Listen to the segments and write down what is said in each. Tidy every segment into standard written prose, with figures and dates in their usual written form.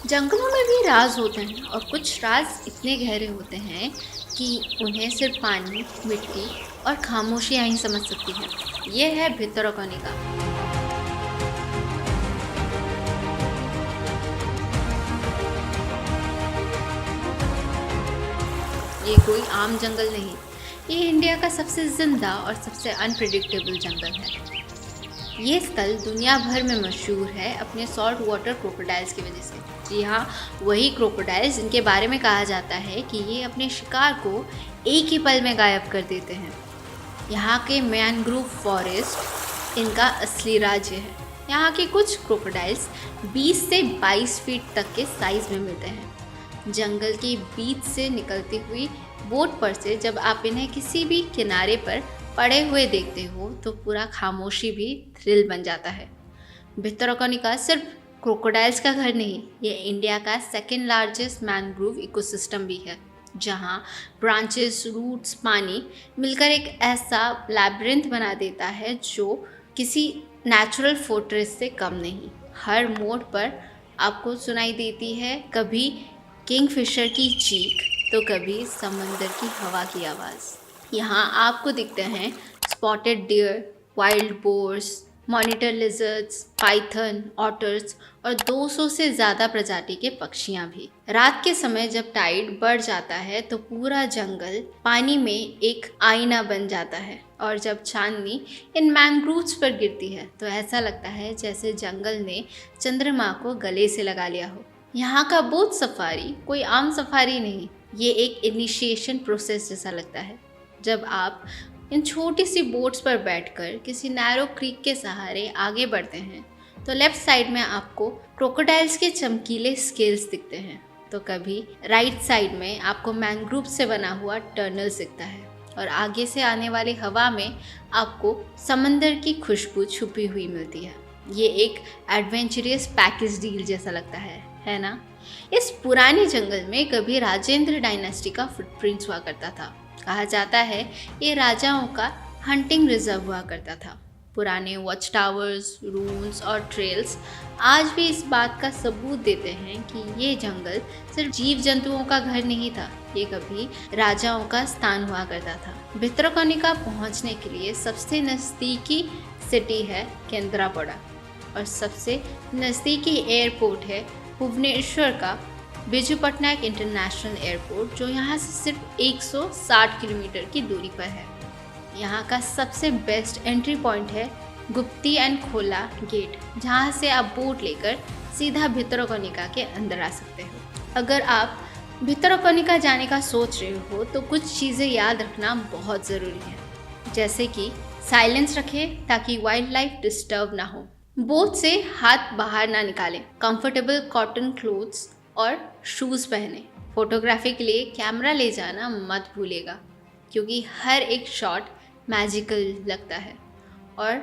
जंगलों में भी राज होते हैं और कुछ राज इतने गहरे होते हैं कि उन्हें सिर्फ पानी, मिट्टी और खामोशियाँ ही समझ सकती हैं। ये है भितरकनिका। ये कोई आम जंगल नहीं, ये इंडिया का सबसे जिंदा और सबसे अनप्रिडिक्टेबल जंगल है। ये स्थल दुनिया भर में मशहूर है अपने सॉल्ट वाटर क्रोकोडाइल्स की वजह से। जी हाँ, वही क्रोकोडाइल्स जिनके बारे में कहा जाता है कि ये अपने शिकार को एक ही पल में गायब कर देते हैं। यहाँ के मैनग्रोव फॉरेस्ट इनका असली राज्य है। यहाँ के कुछ क्रोकोडाइल्स 20 से 22 फीट तक के साइज में मिलते हैं। जंगल के बीच से निकलती हुई बोट पर से जब आप इन्हें किसी भी किनारे पर पड़े हुए देखते हो तो पूरा खामोशी भी थ्रिल बन जाता है। भितरकनिका सिर्फ क्रोकोडाइल्स का घर नहीं, ये इंडिया का सेकेंड लार्जेस्ट मैनग्रोव इकोसिस्टम भी है, जहाँ ब्रांचेस, रूट्स, पानी मिलकर एक ऐसा लैबिरिंथ बना देता है जो किसी नेचुरल फोर्ट्रेस से कम नहीं। हर मोड़ पर आपको सुनाई देती है कभी किंगफिशर की चीख तो कभी समंदर की हवा की आवाज़। यहाँ आपको दिखते हैं spotted deer, wild boars, monitor lizards, Python, otters और 200 से ज़्यादा प्रजाति के पक्षियाँ भी। रात के समय जब टाइड बढ़ जाता है तो पूरा जंगल पानी में एक आईना बन जाता है और जब चांदनी इन मैंग्रोव्स पर गिरती है तो ऐसा लगता है जैसे जंगल ने चंद्रमा को गले से लगा लिया हो। यहाँ का बोट सफारी कोई आम सफारी नहीं, ये एक इनिशिएशन प्रोसेस जैसा लगता है। जब आप इन छोटी सी बोट्स पर बैठकर किसी नैरो क्रीक के सहारे आगे बढ़ते हैं तो लेफ्ट साइड में आपको क्रोकोडाइल्स के चमकीले स्केल्स दिखते हैं, तो कभी राइट साइड में आपको मैंग्रोव से बना हुआ टनल दिखता है और आगे से आने वाली हवा में आपको समंदर की खुशबू छुपी हुई मिलती है। ये एक एडवेंचरस पैकेज डील जैसा लगता है ना? इस पुराने जंगल में कभी राजेंद्र डायनेस्टी का फुटप्रिंट्स हुआ करता था। कहा जाता है ये राजाओं का हंटिंग रिजर्व हुआ करता था। पुराने वॉच टावर्स, रून्स और ट्रेल्स आज भी इस बात का सबूत देते हैं कि ये जंगल सिर्फ जीव जंतुओं का घर नहीं था, ये कभी राजाओं का स्थान हुआ करता था। भितरकनिका पहुंचने के लिए सबसे नज़दीकी सिटी है केंद्रापड़ा और सबसे नज़दीकी एयरपोर्ट है भुवनेश्वर का बिजू पटनायक इंटरनेशनल एयरपोर्ट, जो यहाँ से सिर्फ 160 किलोमीटर की दूरी पर है। यहाँ का सबसे बेस्ट एंट्री पॉइंट है गुप्ती एंड खोला गेट, जहाँ से आप बोट लेकर सीधा भितरकनिका के अंदर आ सकते हो। अगर आप भितरकनिका जाने का सोच रहे हो तो कुछ चीज़ें याद रखना बहुत ज़रूरी है, जैसे कि साइलेंस रखें ताकि वाइल्ड लाइफ डिस्टर्ब ना हो, बोट से हाथ बाहर ना निकालें, कंफर्टेबल कॉटन क्लोथ्स और शूज़ पहने। फोटोग्राफी के लिए कैमरा ले जाना मत भूलेगा क्योंकि हर एक शॉट मैजिकल लगता है। और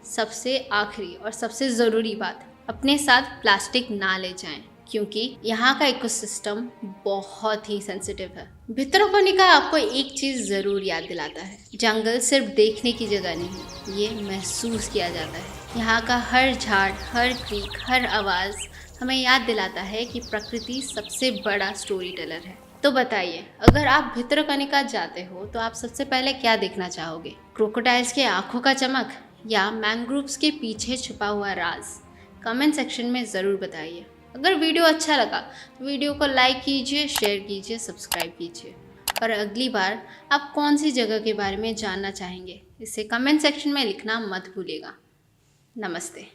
सबसे आखिरी और सबसे ज़रूरी बात, अपने साथ प्लास्टिक ना ले जाएं क्योंकि यहाँ का इकोसिस्टम बहुत ही सेंसिटिव है। भितरकनिका आपको एक चीज़ ज़रूर याद दिलाता है, जंगल सिर्फ देखने की जगह नहीं, ये महसूस किया जाता है। यहाँ का हर झाड़, हर क्रीक, हर आवाज़ हमें याद दिलाता है कि प्रकृति सबसे बड़ा स्टोरी टेलर है। तो बताइए, अगर आप भितरकनिका जाते हो तो आप सबसे पहले क्या देखना चाहोगे? क्रोकोडाइल्स के आंखों का चमक या मैंग्रोव्स के पीछे छुपा हुआ राज? कमेंट सेक्शन में ज़रूर बताइए। अगर वीडियो अच्छा लगा तो वीडियो को लाइक कीजिए, शेयर कीजिए, सब्सक्राइब कीजिए। और अगली बार आप कौन सी जगह के बारे में जानना चाहेंगे इसे कमेंट सेक्शन में लिखना मत भूलिएगा। नमस्ते।